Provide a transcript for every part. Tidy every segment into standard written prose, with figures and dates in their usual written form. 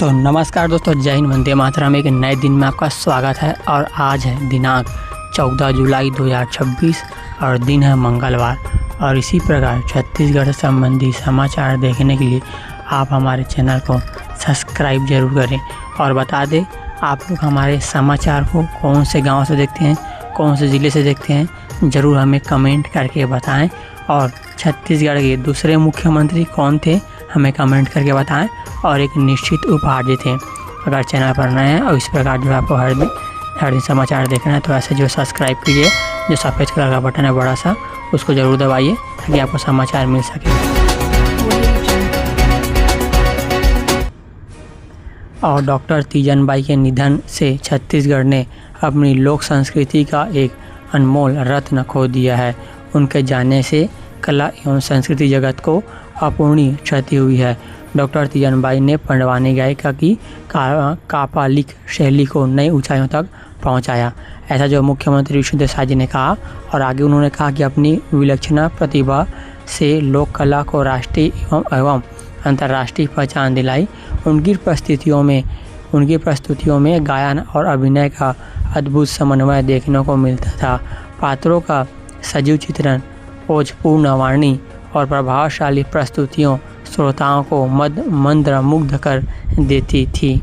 तो नमस्कार दोस्तों, जय हिंद, वंदे मातरम। एक नए दिन में आपका स्वागत है और आज है दिनांक 14 जुलाई 2026 और दिन है मंगलवार। और इसी प्रकार छत्तीसगढ़ से संबंधी समाचार देखने के लिए आप हमारे चैनल को सब्सक्राइब जरूर करें। और बता दें, आप लोग हमारे समाचार को कौन से गांव से देखते हैं, कौन से ज़िले से देखते हैं, ज़रूर हमें कमेंट करके बताएं। और छत्तीसगढ़ के दूसरे मुख्यमंत्री कौन थे, हमें कमेंट करके बताएं और एक निश्चित उपहार देते। अगर चैनल पर नए हैं और इस प्रकार जो आपको हर दिन समाचार देखना है तो ऐसे जो सब्सक्राइब कीजिए, जो सफ़ेद कलर का बटन है बड़ा सा, उसको ज़रूर दबाइए ताकि आपको समाचार मिल सके। और डॉक्टर तीजन बाई के निधन से छत्तीसगढ़ ने अपनी लोक संस्कृति का एक अनमोल रत्न खो दिया है। उनके जाने से कला एवं संस्कृति जगत को अपूर्णीय क्षति हुई है। डॉक्टर तीजन बाई ने पंडवानी गायिका की कापालिक शैली को नई ऊंचाइयों तक पहुंचाया, ऐसा जो मुख्यमंत्री विष्णुदेव साय जी ने कहा। और आगे उन्होंने कहा कि अपनी विलक्षण प्रतिभा से लोक कला को राष्ट्रीय एवं अंतर्राष्ट्रीय पहचान दिलाई। उनकी प्रस्तुतियों में गायन और अभिनय का अद्भुत समन्वय देखने को मिलता था। पात्रों का सजीव चित्रण, ओजपूर्ण वाणी और प्रभावशाली प्रस्तुतियों श्रोताओं को मंत्रमुग्ध कर देती थी।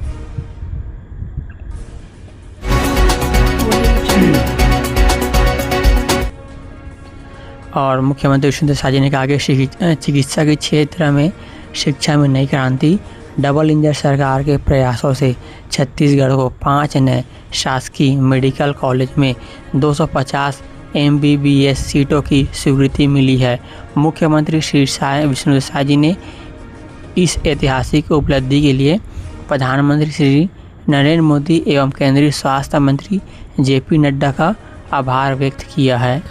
और मुख्यमंत्री विष्णुदेव साय जी ने कहा कि चिकित्सा के क्षेत्र में शिक्षा में नई क्रांति। डबल इंजन सरकार के प्रयासों से छत्तीसगढ़ को 5 नए शासकीय मेडिकल कॉलेज में 250 MBBS सीटों की स्वीकृति मिली है। मुख्यमंत्री श्री विष्णुदेव साय जी ने इस ऐतिहासिक उपलब्धि के लिए प्रधानमंत्री श्री नरेंद्र मोदी एवं केंद्रीय स्वास्थ्य मंत्री JP नड्डा का आभार व्यक्त किया है।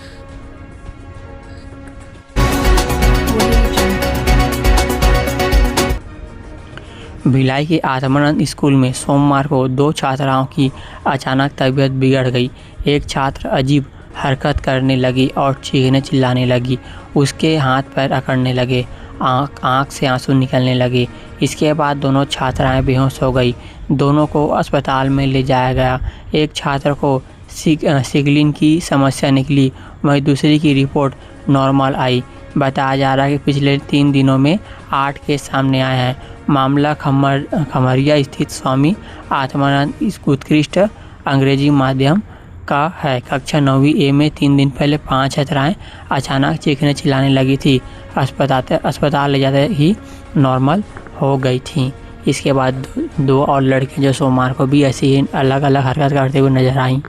भिलाई के आत्मानंद स्कूल में सोमवार को 2 छात्राओं की अचानक तबीयत बिगड़ गई। एक छात्र अजीब हरकत करने लगी और चीखने चिल्लाने लगी। उसके हाथ पैर अकड़ने लगे, आँख से आंसू निकलने लगे। इसके बाद दोनों छात्राएं बेहोश हो गई। दोनों को अस्पताल में ले जाया गया। एक छात्र को सिगलिन की समस्या निकली, वहीं दूसरी की रिपोर्ट नॉर्मल आई। बताया जा रहा है कि पिछले 3 दिनों में 8 केस सामने आए हैं। मामला खमरिया स्थित स्वामी आत्मानंद उत्कृष्ट अंग्रेजी माध्यम का है। कक्षा 9वीं A में 3 दिन पहले 5 छात्राएं अचानक चीखने चिल्लाने लगी थी। अस्पताल ले जाते ही नॉर्मल हो गई थी। इसके बाद 2 और लड़कियां जो सोमवार को भी ऐसी ही अलग अलग हरकत करते हुए नजर आईं।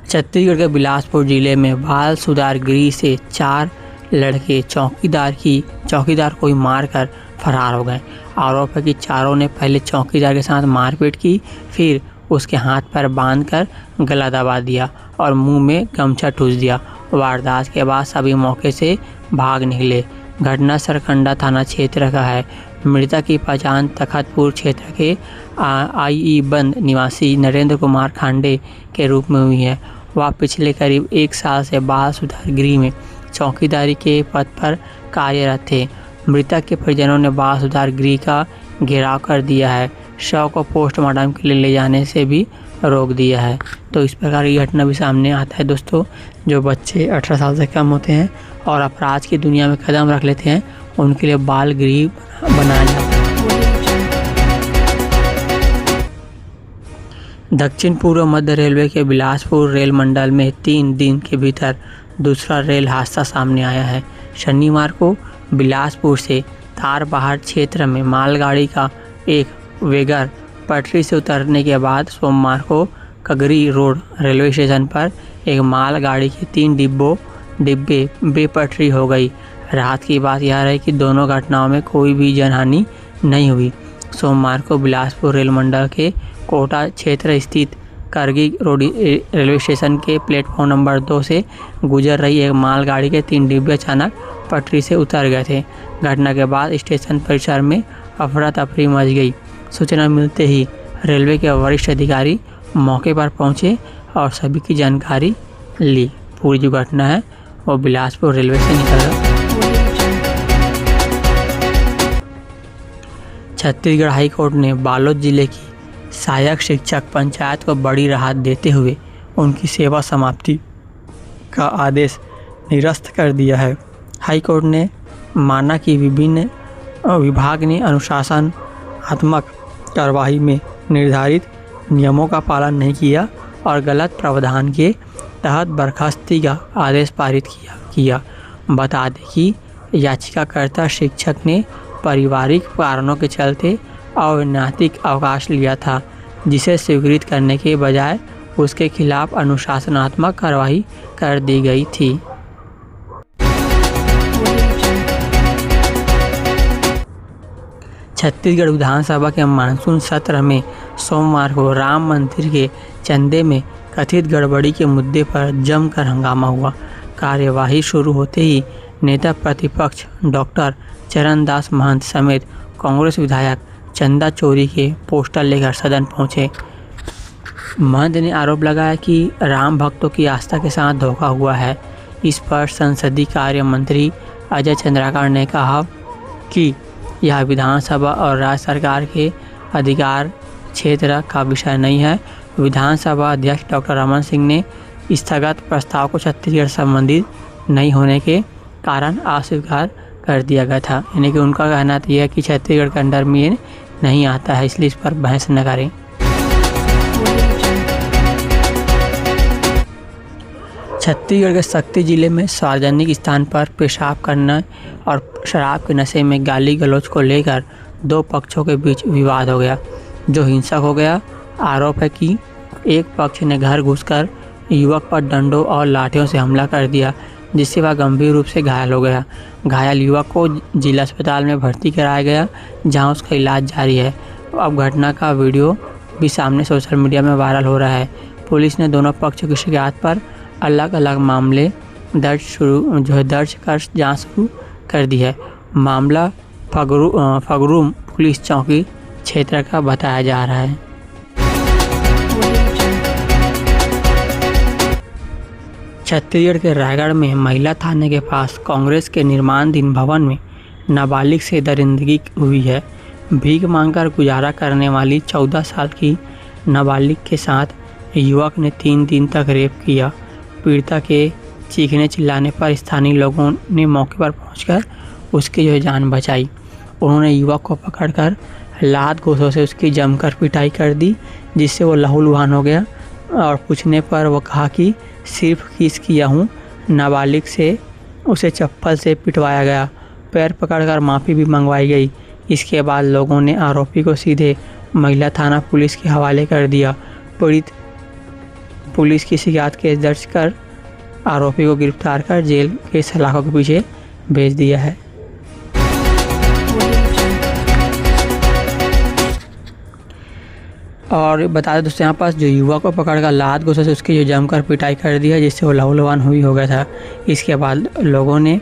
छत्तीसगढ़ के बिलासपुर जिले में बाल सुधार गृह से 4 लड़के चौकीदार को ही मारकर फरार हो गए। आरोप है कि चारों ने पहले चौकीदार के साथ मारपीट की, फिर उसके हाथ पैर बांधकर गला दबा दिया और मुंह में गमछा ठूस दिया। वारदात के बाद सभी मौके से भाग निकले। घटना सरकंडा थाना क्षेत्र का है। मृतक की पहचान तखतपुर क्षेत्र के IE बंद निवासी नरेंद्र कुमार खांडे के रूप में हुई है। वह पिछले करीब 1 साल से बाल सुधार गृह में चौकीदारी के पद पर कार्यरत थे। मृतक के परिजनों ने बाल सुधार गृह का घेराव कर दिया है। शव को पोस्टमार्टम के लिए ले जाने से भी रोक दिया है। तो इस प्रकार की घटना भी सामने आता है दोस्तों। जो बच्चे 18 साल से कम होते हैं और अपराध की दुनिया में कदम रख लेते हैं, उनके लिए बाल गृह बनाया जाता है। दक्षिण पूर्व मध्य रेलवे के बिलासपुर रेल मंडल में 3 दिन के भीतर दूसरा रेल हादसा सामने आया है। शनिवार को बिलासपुर से तारबहार क्षेत्र में मालगाड़ी का एक वेगर पटरी से उतरने के बाद सोमवार को कगरी रोड रेलवे स्टेशन पर एक मालगाड़ी के 3 डिब्बे बेपटरी हो गई। राहत की बात यह रही कि दोनों घटनाओं में कोई भी जनहानि नहीं हुई। सोमवार को बिलासपुर रेल मंडल के कोटा क्षेत्र स्थित करगी रोड रेलवे स्टेशन के प्लेटफॉर्म नंबर 2 से गुजर रही एक मालगाड़ी के 3 डिब्बे अचानक पटरी से उतर गए थे। घटना के बाद स्टेशन परिसर में अफरा तफरी मच गई। सूचना मिलते ही रेलवे के वरिष्ठ अधिकारी मौके पर पहुंचे और सभी की जानकारी ली। पूरी जो घटना है वो बिलासपुर रेलवे से निकल छत्तीसगढ़ हाई कोर्ट ने बालोद जिले की सहायक शिक्षक पंचायत को बड़ी राहत देते हुए उनकी सेवा समाप्ति का आदेश निरस्त कर दिया है। हाई कोर्ट ने माना कि विभिन्न विभाग ने अनुशासनात्मक कार्रवाई में निर्धारित नियमों का पालन नहीं किया और गलत प्रावधान के तहत बर्खास्तगी का आदेश पारित किया। बता दें कि याचिकाकर्ता शिक्षक ने पारिवारिक कारणों के चलते अवैतनिक अवकाश लिया था, जिसे स्वीकृत करने के बजाय उसके खिलाफ अनुशासनात्मक कार्रवाई कर दी गई थी। छत्तीसगढ़ विधानसभा के मानसून सत्र में सोमवार को राम मंदिर के चंदे में कथित गड़बड़ी के मुद्दे पर जमकर हंगामा हुआ। कार्यवाही शुरू होते ही नेता प्रतिपक्ष डॉक्टर चरणदास महंत समेत कांग्रेस विधायक चंदा चोरी के पोस्टर लेकर सदन पहुंचे। महंत ने आरोप लगाया कि राम भक्तों की आस्था के साथ धोखा हुआ है। इस पर संसदीय कार्य मंत्री अजय चंद्राकर ने कहा कि यह विधानसभा और राज्य सरकार के अधिकार क्षेत्र का विषय नहीं है। विधानसभा अध्यक्ष डॉक्टर रमन सिंह ने स्थगत प्रस्ताव को छत्तीसगढ़ संबंधित नहीं होने के कारण अस्वीकार कर दिया गया था। यानी कि उनका कहना यह है कि छत्तीसगढ़ के अंडर में ये नहीं आता है, इसलिए इस पर बहस न करें। छत्तीसगढ़ के शक्ति जिले में सार्वजनिक स्थान पर पेशाब करना और शराब के नशे में गाली गलौज को लेकर दो पक्षों के बीच विवाद हो गया, जो हिंसक हो गया। आरोप है कि एक पक्ष ने घर घुसकर युवक पर डंडों और लाठियों से हमला कर दिया, जिससे वह गंभीर रूप से घायल हो गया। घायल युवक को जिला अस्पताल में भर्ती कराया गया, जहां उसका इलाज जारी है। अब घटना का वीडियो भी सामने सोशल मीडिया में वायरल हो रहा है। पुलिस ने दोनों पक्षों की शिकायत पर अलग अलग मामले दर्ज कर जांच शुरू कर दी है। मामला फगरूम पुलिस चौकी क्षेत्र का बताया जा रहा है। छत्तीसगढ़ के रायगढ़ में महिला थाने के पास कांग्रेस के निर्माणाधीन भवन में नाबालिग से दरिंदगी हुई है। भीख मांगकर गुजारा करने वाली 14 साल की नाबालिग के साथ युवक ने 3 दिन तक रेप किया। पीड़िता के चीखने चिल्लाने पर स्थानीय लोगों ने मौके पर पहुंचकर उसकी जान बचाई। उन्होंने युवक को पकड़कर लात घूंसों से उसकी जमकर पिटाई कर दी, जिससे वो लहूलुहान हो गया और पूछने पर वो कहा कि सिर्फ किस किया हूँ। नाबालिग से उसे चप्पल से पिटवाया गया, पैर पकड़कर माफ़ी भी मंगवाई गई। इसके बाद लोगों ने आरोपी को सीधे महिला थाना पुलिस के हवाले कर दिया। पीड़ित पुलिस की शिकायत केस दर्ज कर आरोपी को गिरफ्तार कर जेल के सलाखों के पीछे भेज दिया है। और बता दें दोस्तों, यहाँ पास जो युवक को पकड़कर लात घूंसों से उसकी जमकर पिटाई कर दी है, जिससे वो लहूलुहान हो गया था। इसके बाद लोगों ने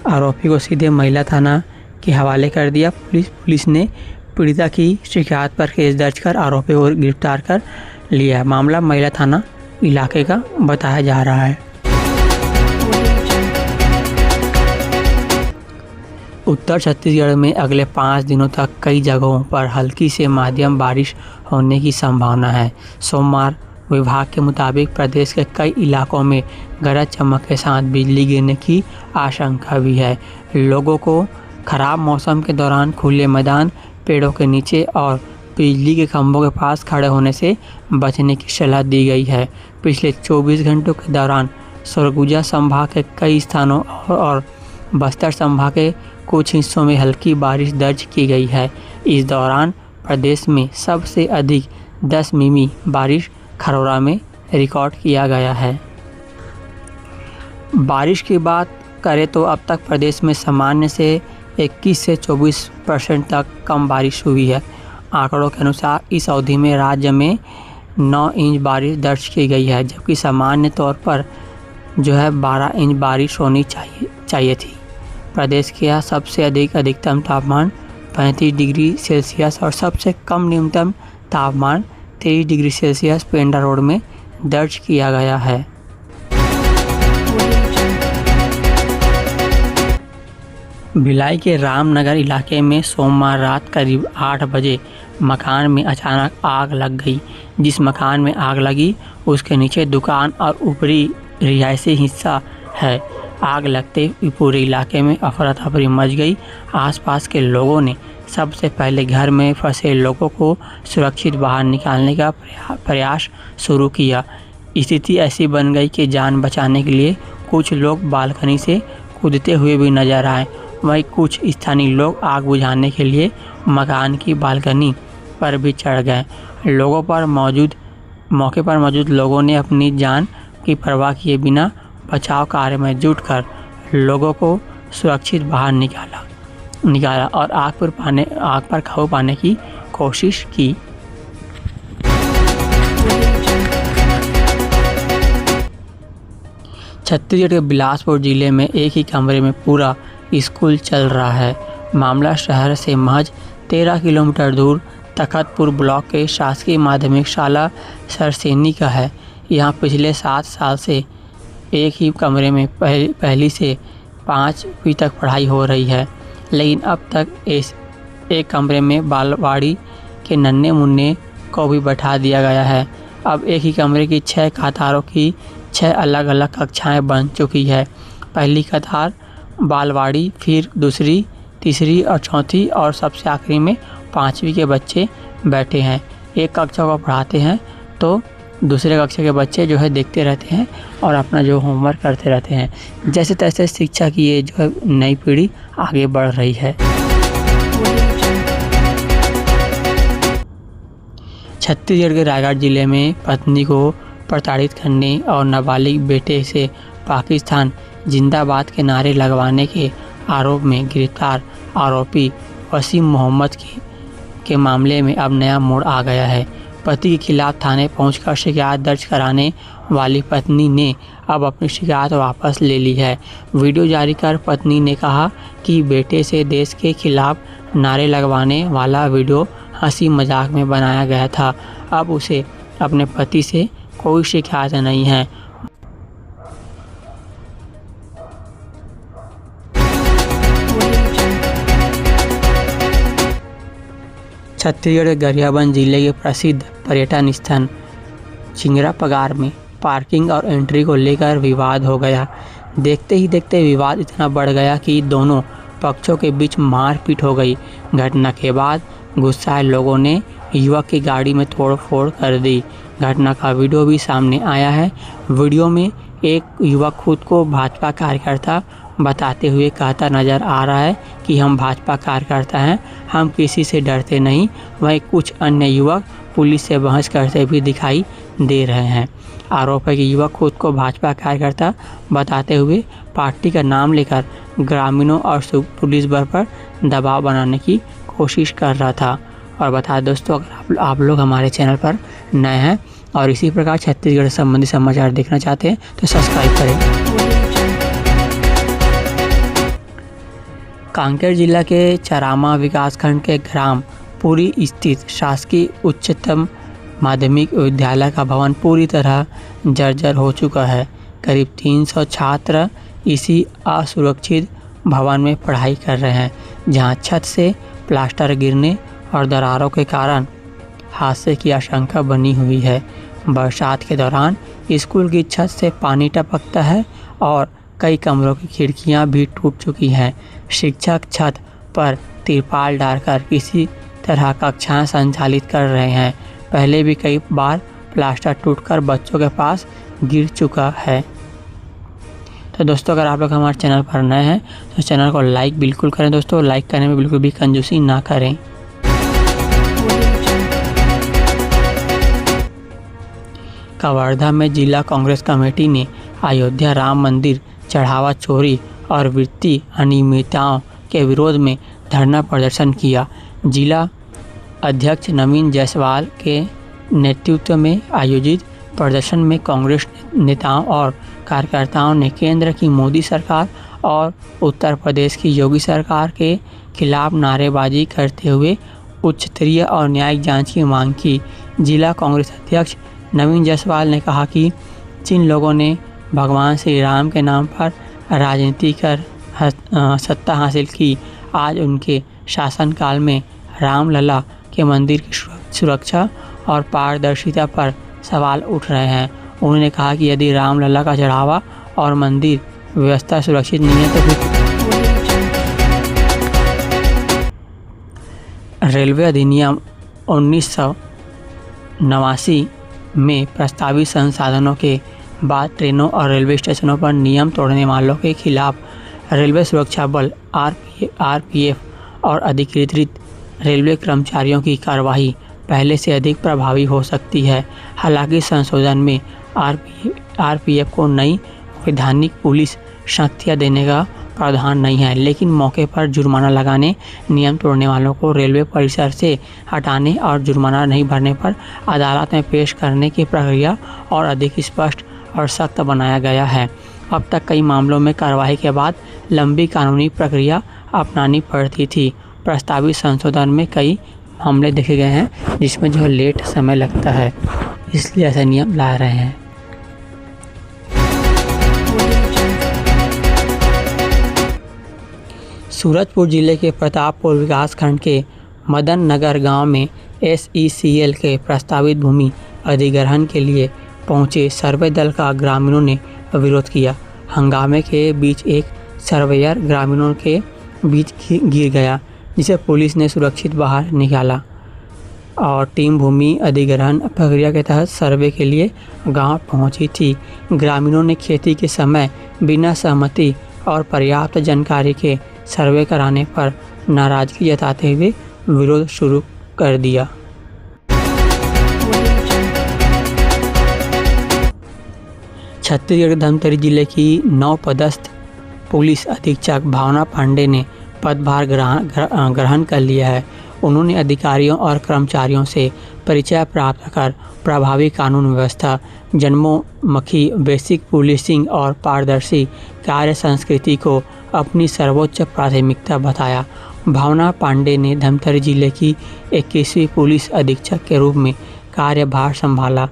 आरोपी को सीधे महिला थाना के हवाले कर दिया। पुलिस ने पीड़िता की शिकायत पर केस दर्ज कर आरोपी को गिरफ्तार कर लिया है। मामला महिला थाना इलाके का बताया जा रहा है। उत्तर छत्तीसगढ़ में अगले 5 दिनों तक कई जगहों पर हल्की से मध्यम बारिश होने की संभावना है। सोमवार विभाग के मुताबिक प्रदेश के कई इलाकों में गरज चमक के साथ बिजली गिरने की आशंका भी है। लोगों को खराब मौसम के दौरान खुले मैदान, पेड़ों के नीचे और बिजली के खंभों के पास खड़े होने से बचने की सलाह दी गई है। पिछले 24 घंटों के दौरान सरगुजा संभाग के कई स्थानों और बस्तर संभाग के कुछ हिस्सों में हल्की बारिश दर्ज की गई है। इस दौरान प्रदेश में सबसे अधिक 10 मिमी बारिश खरौरा में रिकॉर्ड किया गया है। बारिश की बात करें तो अब तक प्रदेश में सामान्य से 21 से 24% तक कम बारिश हुई है। आंकड़ों के अनुसार इस अवधि में राज्य में 9 इंच बारिश दर्ज की गई है, जबकि सामान्य तौर पर 12 इंच बारिश होनी चाहिए थी। प्रदेश का सबसे अधिकतम तापमान 35 डिग्री सेल्सियस और सबसे कम न्यूनतम तापमान 23 डिग्री सेल्सियस पेंड्रा रोड में दर्ज किया गया है। भिलाई के रामनगर इलाके में सोमवार रात करीब 8 बजे मकान में अचानक आग लग गई। जिस मकान में आग लगी उसके नीचे दुकान और ऊपरी रिहायशी हिस्सा है। आग लगते ही पूरे इलाके में अफरा तफरी मच गई। आसपास के लोगों ने सबसे पहले घर में फंसे लोगों को सुरक्षित बाहर निकालने का प्रयास शुरू किया। स्थिति ऐसी बन गई कि जान बचाने के लिए कुछ लोग बालकनी से कूदते हुए भी नजर आए। वहीं कुछ स्थानीय लोग आग बुझाने के लिए मकान की बालकनी पर भी चढ़ गए। मौके पर मौजूद लोगों ने अपनी जान की परवाह किए बिना बचाव कार्य में जुटकर लोगों को सुरक्षित बाहर निकाला और आग पर काबू पाने की कोशिश की। छत्तीसगढ़ के बिलासपुर जिले में एक ही कमरे में पूरा स्कूल चल रहा है। मामला शहर से महज 13 किलोमीटर दूर तखतपुर ब्लॉक के शासकीय माध्यमिक शाला सरसेनी का है। यहाँ पिछले 7 साल से एक ही कमरे में पहली से 5वीं तक पढ़ाई हो रही है, लेकिन अब तक एक कमरे में बालवाड़ी के नन्हे मुन्ने को भी बैठा दिया गया है। अब एक ही कमरे की 6 कतारों की 6 अलग अलग कक्षाएं बन चुकी है। पहली कतार बालवाड़ी, फिर दूसरी, तीसरी और चौथी और सबसे आखिरी में 5वीं के बच्चे बैठे हैं। एक कक्षा को पढ़ाते हैं तो दूसरे कक्षा के बच्चे जो है देखते रहते हैं और अपना जो होमवर्क करते रहते हैं। जैसे तैसे शिक्षा की ये जो है नई पीढ़ी आगे बढ़ रही है। छत्तीसगढ़ के रायगढ़ जिले में पत्नी को प्रताड़ित करने और नाबालिग बेटे से पाकिस्तान जिंदाबाद के नारे लगवाने के आरोप में गिरफ्तार आरोपी वसीम मोहम्मद के मामले में अब नया मोड़ आ गया है। पति के खिलाफ थाने पहुंचकर शिकायत दर्ज कराने वाली पत्नी ने अब अपनी शिकायत वापस ले ली है। वीडियो जारी कर पत्नी ने कहा कि बेटे से देश के खिलाफ नारे लगवाने वाला वीडियो हंसी मजाक में बनाया गया था। अब उसे अपने पति से कोई शिकायत नहीं है। छत्तीसगढ़ के गरियाबंद जिले के प्रसिद्ध पर्यटन स्थल चिंगरापगार में पार्किंग और एंट्री को लेकर विवाद हो गया। देखते ही देखते विवाद इतना बढ़ गया कि दोनों पक्षों के बीच मारपीट हो गई। घटना के बाद गुस्साए लोगों ने युवक की गाड़ी में तोड़फोड़ कर दी। घटना का वीडियो भी सामने आया है। वीडियो में एक युवक खुद को भाजपा कार्यकर्ता बताते हुए कहता नजर आ रहा है कि हम भाजपा कार्यकर्ता हैं, हम किसी से डरते नहीं। वहीं कुछ अन्य युवक पुलिस से बहस करते भी दिखाई दे रहे हैं। आरोप है कि युवक खुद को भाजपा कार्यकर्ता बताते हुए पार्टी का नाम लेकर ग्रामीणों और पुलिस बल पर दबाव बनाने की कोशिश कर रहा था। और बता दोस्तों, अगर आप लोग हमारे चैनल पर नए हैं और इसी प्रकार छत्तीसगढ़ संबंधी समाचार देखना चाहते हैं तो सब्सक्राइब करें। कांकेर जिला के चरामा विकासखंड के ग्राम पुरी स्थित शासकीय उच्चतम माध्यमिक विद्यालय का भवन पूरी तरह जर्जर हो चुका है। करीब 300 छात्र इसी असुरक्षित भवन में पढ़ाई कर रहे हैं, जहां छत से प्लास्टर गिरने और दरारों के कारण हादसे की आशंका बनी हुई है। बरसात के दौरान स्कूल की छत से पानी टपकता है और कई कमरों की खिड़कियां भी टूट चुकी हैं। शिक्षक छत पर तिरपाल डालकर किसी तरह कक्षाएं संचालित कर रहे हैं। पहले भी कई बार प्लास्टर टूटकर बच्चों के पास गिर चुका है। तो दोस्तों, अगर आप लोग हमारे चैनल पर नए हैं तो चैनल को लाइक बिल्कुल करें। दोस्तों, लाइक करने में बिल्कुल भी कंजूसी ना करें। कवर्धा में जिला कांग्रेस कमेटी ने अयोध्या राम मंदिर चढ़ावा चोरी और वित्तीय अनियमितताओं के विरोध में धरना प्रदर्शन किया। जिला अध्यक्ष नवीन जायसवाल के नेतृत्व में आयोजित प्रदर्शन में कांग्रेस नेताओं और कार्यकर्ताओं ने केंद्र की मोदी सरकार और उत्तर प्रदेश की योगी सरकार के खिलाफ नारेबाजी करते हुए उच्च स्तरीय और न्यायिक जांच की मांग की। जिला कांग्रेस अध्यक्ष नवीन जायसवाल ने कहा कि जिन लोगों ने भगवान श्री राम के नाम पर राजनीति कर सत्ता हासिल की। आज उनके शासनकाल में रामलला के मंदिर की सुरक्षा और पारदर्शिता पर सवाल उठ रहे हैं। उन्होंने कहा कि यदि रामलला का चढ़ावा और मंदिर व्यवस्था सुरक्षित नहीं है तो फिर रेलवे अधिनियम 1989 में प्रस्तावित संशोधनों के बाद ट्रेनों और रेलवे स्टेशनों पर नियम तोड़ने वालों के खिलाफ रेलवे सुरक्षा बल आरपीएफ और अधिकृत रेलवे कर्मचारियों की कार्रवाई पहले से अधिक प्रभावी हो सकती है। हालांकि संशोधन में आरपीएफ को नई वैधानिक पुलिस शक्तियाँ देने का प्रावधान नहीं है, लेकिन मौके पर जुर्माना लगाने, नियम तोड़ने वालों को रेलवे परिसर से हटाने और जुर्माना नहीं भरने पर अदालत में पेश करने की प्रक्रिया और अधिक स्पष्ट और सख्त बनाया गया है। अब तक कई मामलों में कार्रवाई के बाद लंबी कानूनी प्रक्रिया अपनानी पड़ती थी। प्रस्तावित संशोधन में कई मामले देखे गए हैं जिसमें जो लेट समय लगता है, इसलिए ऐसे नियम ला रहे हैं। सूरजपुर जिले के प्रतापपुर विकासखंड के मदन नगर गांव में एसईसीएल के प्रस्तावित भूमि अधिग्रहण के लिए पहुंचे सर्वे दल का ग्रामीणों ने विरोध किया। हंगामे के बीच एक सर्वेयर ग्रामीणों के बीच गिर गया, जिसे पुलिस ने सुरक्षित बाहर निकाला और टीम भूमि अधिग्रहण प्रक्रिया के तहत सर्वे के लिए गांव पहुंची थी। ग्रामीणों ने खेती के समय बिना सहमति और पर्याप्त जानकारी के सर्वे कराने पर नाराजगी जताते हुए विरोध शुरू कर दिया। छत्तीसगढ़ के धमतरी जिले की नवपदस्थ पुलिस अधीक्षक भावना पांडे ने पदभार ग्रहण कर लिया है। उन्होंने अधिकारियों और कर्मचारियों से परिचय प्राप्त कर प्रभावी कानून व्यवस्था, जनमोमुखी बेसिक पुलिसिंग और पारदर्शी कार्य संस्कृति को अपनी सर्वोच्च प्राथमिकता बताया। भावना पांडे ने धमतरी जिले की 21वीं पुलिस अधीक्षक के रूप में कार्यभार संभाला।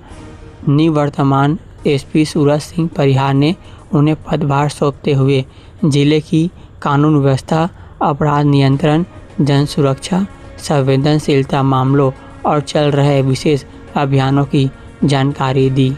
निवर्तमान एसपी सूरज सिंह परिहार ने उन्हें पदभार सौंपते हुए जिले की कानून व्यवस्था, अपराध नियंत्रण, जन सुरक्षा, संवेदनशीलता मामलों और चल रहे विशेष अभियानों की जानकारी दी।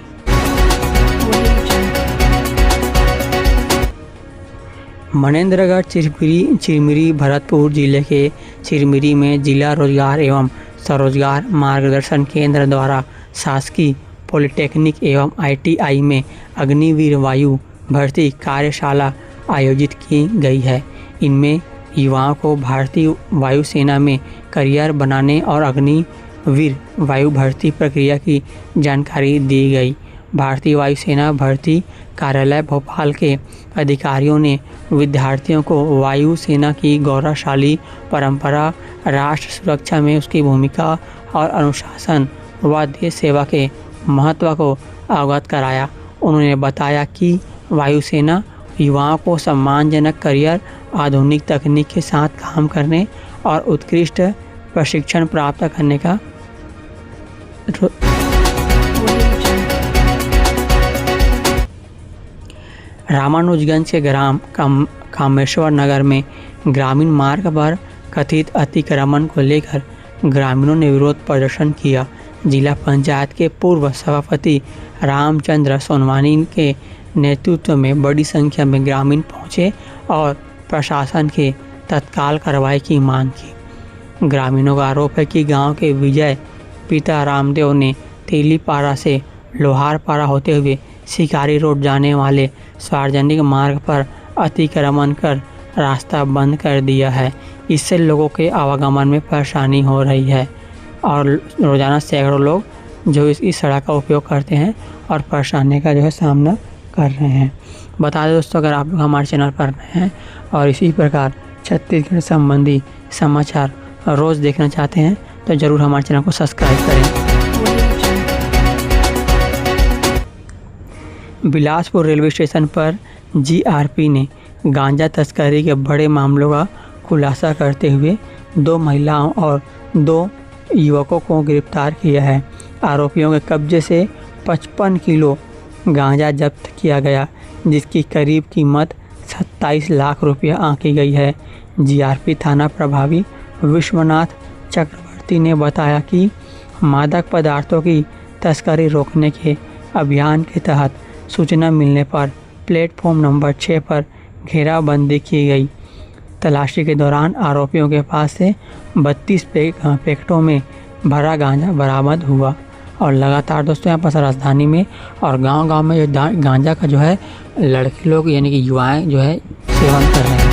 मनेंद्रगढ़ चिरमिरी भरतपुर जिले के चिरमिरी में जिला रोजगार एवं स्वरोजगार मार्गदर्शन केंद्र द्वारा शासकीय पॉलिटेक्निक एवं आईटीआई में अग्निवीर वायु भर्ती कार्यशाला आयोजित की गई है। इनमें युवाओं को भारतीय वायुसेना में करियर बनाने और अग्निवीर वायु भर्ती प्रक्रिया की जानकारी दी गई। भारतीय वायुसेना भर्ती कार्यालय भोपाल के अधिकारियों ने विद्यार्थियों को वायुसेना की गौरवशाली परंपरा, राष्ट्र सुरक्षा में उसकी भूमिका और अनुशासन व देश सेवा के महत्व को अवगत कराया। उन्होंने बताया कि वायुसेना युवाओं को सम्मानजनक करियर, आधुनिक तकनीक के साथ काम करने और उत्कृष्ट प्रशिक्षण प्राप्त करने का रामानुजगंज के ग्राम कामेश्वर नगर में ग्रामीण मार्ग पर कथित अतिक्रमण को लेकर ग्रामीणों ने विरोध प्रदर्शन किया। जिला पंचायत के पूर्व सभापति रामचंद्र सोनवानी के नेतृत्व में बड़ी संख्या में ग्रामीण पहुंचे और प्रशासन के तत्काल कार्रवाई की मांग की। ग्रामीणों का आरोप है कि गांव के विजय पिता रामदेव ने तेलीपारा से लोहारपारा होते हुए शिकारी रोड जाने वाले सार्वजनिक मार्ग पर अतिक्रमण कर रास्ता बंद कर दिया है। इससे लोगों के आवागमन में परेशानी हो रही है और रोजाना सैकड़ों लोग जो इस सड़क का उपयोग करते हैं और परेशानी का सामना कर रहे हैं। बता दें दोस्तों, अगर आप लोग हमारे चैनल पर नए हैं और इसी प्रकार छत्तीसगढ़ संबंधी समाचार रोज़ देखना चाहते हैं तो ज़रूर हमारे चैनल को सब्सक्राइब करें। बिलासपुर रेलवे स्टेशन पर जीआरपी ने गांजा तस्करी के बड़े मामलों का खुलासा करते हुए 2 महिलाओं और 2 युवकों को गिरफ्तार किया है। आरोपियों के कब्जे से 55 किलो गांजा जब्त किया गया, जिसकी करीब कीमत 27 लाख रुपया आंकी गई है। जीआरपी थाना प्रभारी विश्वनाथ चक्रवर्ती ने बताया कि मादक पदार्थों की तस्करी रोकने के अभियान के तहत सूचना मिलने पर प्लेटफॉर्म नंबर 6 पर घेराबंदी की गई। तलाशी के दौरान आरोपियों के पास से 32 पैकेटों में भरा गांजा बरामद हुआ। और लगातार दोस्तों यहाँ पर राजधानी में और गांव-गांव में जो गांजा का जो है लड़के लोग यानी कि युवाएं जो है सेवन कर रहे हैं।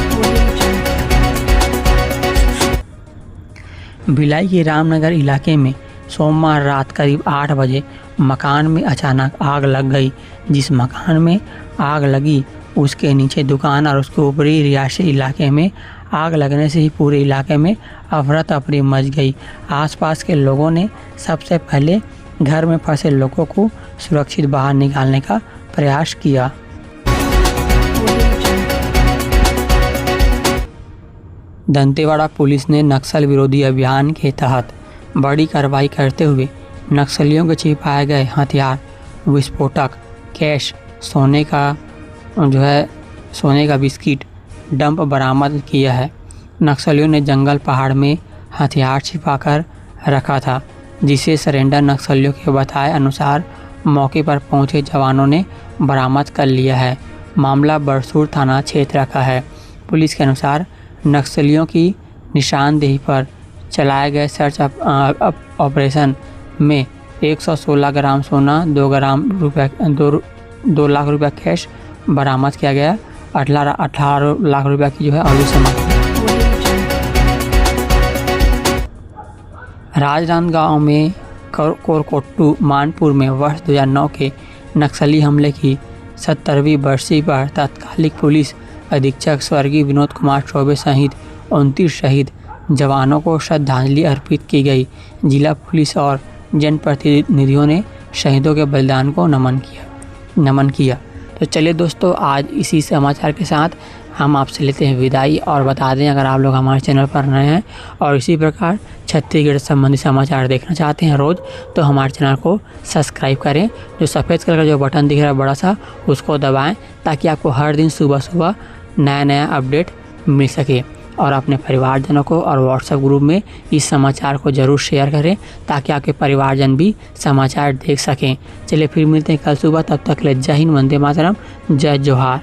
भिलाई के रामनगर इलाके में सोमवार रात करीब 8 बजे मकान में अचानक आग लग गई। जिस मकान में आग लगी उसके नीचे दुकान और उसके ऊपरी रिहायशी इलाके में आग लगने से ही पूरे इलाके में अफरा तफरी मच गई। आसपास के लोगों ने सबसे पहले घर में फंसे लोगों को सुरक्षित बाहर निकालने का प्रयास किया। दंतेवाड़ा पुलिस ने नक्सल विरोधी अभियान के तहत बड़ी कार्रवाई करते हुए नक्सलियों के छिपाए गए हथियार, विस्फोटक, कैश, सोने का बिस्किट डंप बरामद किया है। नक्सलियों ने जंगल पहाड़ में हथियार छिपाकर रखा था, जिसे सरेंडर नक्सलियों के बताए अनुसार मौके पर पहुंचे जवानों ने बरामद कर लिया है। मामला बरसूर थाना क्षेत्र का है। पुलिस के अनुसार नक्सलियों की निशानदेही पर चलाए गए सर्च ऑपरेशन में 116 ग्राम सोना, 2 लाख रुपया कैश बरामद किया गया। 18 लाख रुपया की जो है अवैध सामान। राजनांदगांव में कोरकोट्टू मानपुर में वर्ष 2009 के नक्सली हमले की 70वीं बरसी पर तत्कालिक पुलिस अधीक्षक स्वर्गीय विनोद कुमार चौबे सहित 29 शहीद जवानों को श्रद्धांजलि अर्पित की गई। जिला पुलिस और जनप्रतिनिधियों ने शहीदों के बलिदान को नमन किया। तो चलिए दोस्तों, आज इसी समाचार के साथ हम आपसे लेते हैं विदाई और बता दें, अगर आप लोग हमारे चैनल पर नए हैं और इसी प्रकार छत्तीसगढ़ संबंधी समाचार देखना चाहते हैं रोज़, तो हमारे चैनल को सब्सक्राइब करें। जो सफ़ेद कलर का जो बटन दिख रहा है बड़ा सा, उसको दबाएं ताकि आपको हर दिन सुबह सुबह नया अपडेट मिल सके। और अपने परिवारजनों को और व्हाट्सएप ग्रुप में इस समाचार को ज़रूर शेयर करें ताकि आपके परिवारजन भी समाचार देख सकें। चलिए फिर मिलते हैं कल सुबह, तब तक ले जय हिंद, वंदे मातरम, जय जोहार।